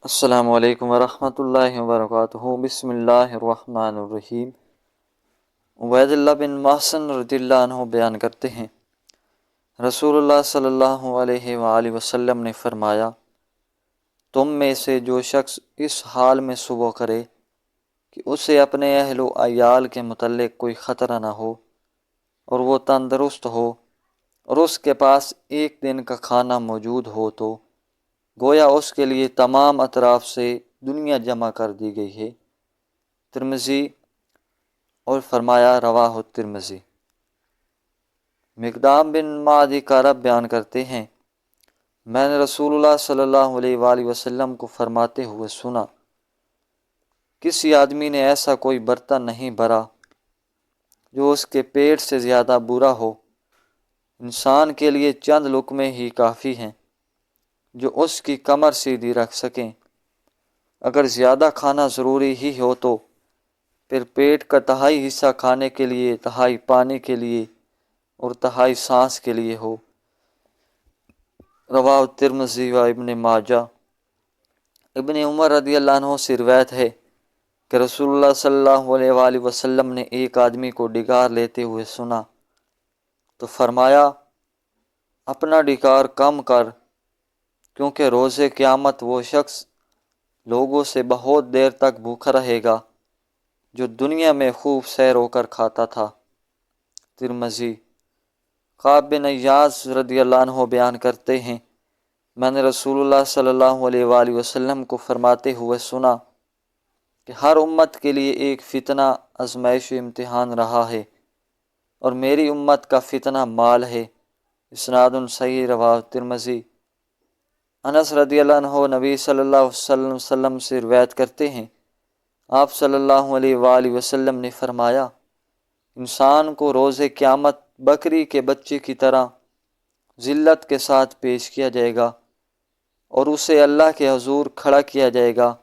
السلام علیکم ورحمۃ اللہ وبرکاتہ۔ بسم اللہ الرحمن الرحیم۔ عبید اللہ بن محسن رضی اللہ عنہ بیان کرتے ہیں، رسول اللہ صلی اللہ علیہ وآلہ وسلم نے فرمایا، تم میں سے جو شخص اس حال میں صبح کرے کہ اسے اپنے اہل و عیال کے متعلق کوئی خطرہ نہ ہو اور وہ تندرست ہو اور اس کے پاس ایک دن کا کھانا موجود ہو، تو گویا اس کے لیے تمام اطراف سے دنیا جمع کر دی گئی ہے۔ ترمذی، اور فرمایا رواہ الترمذی۔ مقدام بن معدی کارب بیان کرتے ہیں، میں نے رسول اللہ صلی اللہ علیہ وآلہ وسلم کو فرماتے ہوئے سنا، کسی آدمی نے ایسا کوئی برتن نہیں بھرا جو اس کے پیٹ سے زیادہ برا ہو، انسان کے لیے چند لقمے ہی کافی ہیں جو اس کی کمر سیدھی رکھ سکیں۔ اگر زیادہ کھانا ضروری ہی ہو تو پھر پیٹ کا تہائی حصہ کھانے کے لیے، تہائی پانی کے لیے اور تہائی سانس کے لیے ہو۔ رواہ الترمذی و ابن ماجہ۔ ابن عمر رضی اللہ عنہ سے روایت ہے کہ رسول اللہ صلی اللہ علیہ وآلہ وسلم نے ایک آدمی کو ڈگار لیتے ہوئے سنا تو فرمایا، اپنا ڈگار کم کر، کیونکہ روز قیامت وہ شخص لوگوں سے بہت دیر تک بھوکا رہے گا جو دنیا میں خوب سیر ہو کر کھاتا تھا۔ ترمذی۔ کعب بن ایاز رضی اللہ عنہ بیان کرتے ہیں، میں نے رسول اللہ صلی اللہ علیہ وآلہ وسلم کو فرماتے ہوئے سنا کہ ہر امت کے لیے ایک فتنہ، آزمائش و امتحان رہا ہے، اور میری امت کا فتنہ مال ہے۔ اسناد صحیح۔ رواہ ترمذی۔ انس رضی اللہ عنہ نبی صلی اللہ علیہ وسلم سے روایت کرتے ہیں، آپ صلی اللہ علیہ وآلہ وسلم نے فرمایا، انسان کو روز قیامت بکری کے بچے کی طرح ذلت کے ساتھ پیش کیا جائے گا اور اسے اللہ کے حضور کھڑا کیا جائے گا،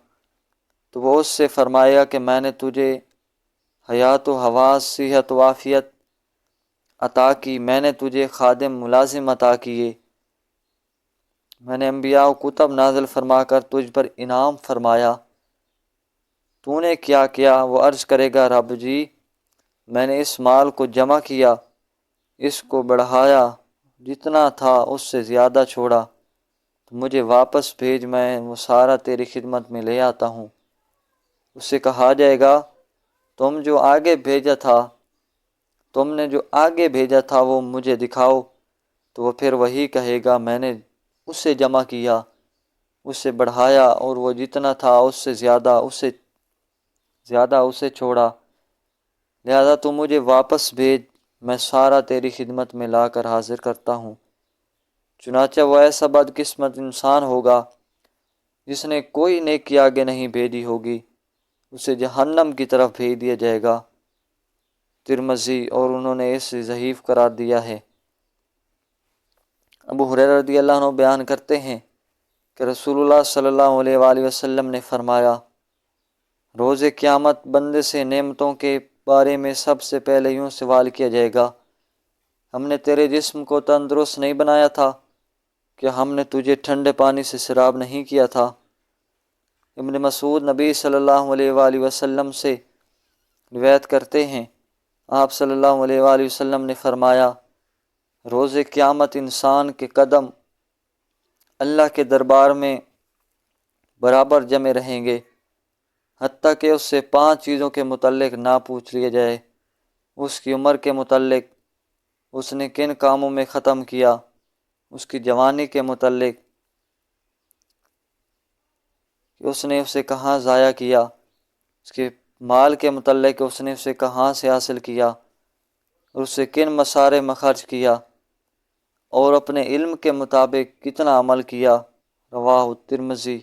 تو وہ اس سے فرمائے گا کہ میں نے تجھے حیات و حواس، صحت و عافیت عطا کی، میں نے تجھے خادم ملازم عطا کیے، میں نے انبیاء و کتب نازل فرما کر تجھ پر انعام فرمایا، تو نے کیا کیا؟ وہ عرض کرے گا، رب جی، میں نے اس مال کو جمع کیا، اس کو بڑھایا، جتنا تھا اس سے زیادہ چھوڑا، تو مجھے واپس بھیج، میں وہ سارا تیری خدمت میں لے آتا ہوں۔ اس سے کہا جائے گا، تم نے جو آگے بھیجا تھا وہ مجھے دکھاؤ، تو وہ پھر وہی کہے گا، میں نے اس سے جمع کیا، اس سے بڑھایا، اور وہ جتنا تھا اس سے زیادہ اسے چھوڑا، لہذا تو مجھے واپس بھیج، میں سارا تیری خدمت میں لا کر حاضر کرتا ہوں۔ چنانچہ وہ ایسا بدقسمت انسان ہوگا جس نے کوئی نیکی آگے نہیں بھیجی ہوگی، اسے جہنم کی طرف بھیج دیا جائے گا۔ ترمذی، اور انہوں نے اسے ضعیف قرار دیا ہے۔ ابو ہریرہ رضی اللہ عنہ بیان کرتے ہیں کہ رسول اللہ صلی اللہ علیہ وآلہ وسلم نے فرمایا، روز قیامت بندے سے نعمتوں کے بارے میں سب سے پہلے یوں سوال کیا جائے گا، ہم نے تیرے جسم کو تندرست نہیں بنایا تھا؟ کیا ہم نے تجھے ٹھنڈے پانی سے سیراب نہیں کیا تھا؟ ابن مسعود نبی صلی اللہ علیہ وآلہ وسلم سے روایت کرتے ہیں، آپ صلی اللہ علیہ وآلہ وسلم نے فرمایا، روز قیامت انسان کے قدم اللہ کے دربار میں برابر جمے رہیں گے، حتیٰ کہ اس سے 5 چیزوں کے متعلق نہ پوچھ لیا جائے، اس کی عمر کے متعلق، اس نے کن کاموں میں ختم کیا، اس کی جوانی کے متعلق کہ اس نے اسے کہاں ضائع کیا، اس کے مال کے متعلق اس نے اسے کہاں سے حاصل کیا اور اسے کن مسارے میں خرچ کیا، اور اپنے علم کے مطابق کتنا عمل کیا۔ رواہ الترمذی۔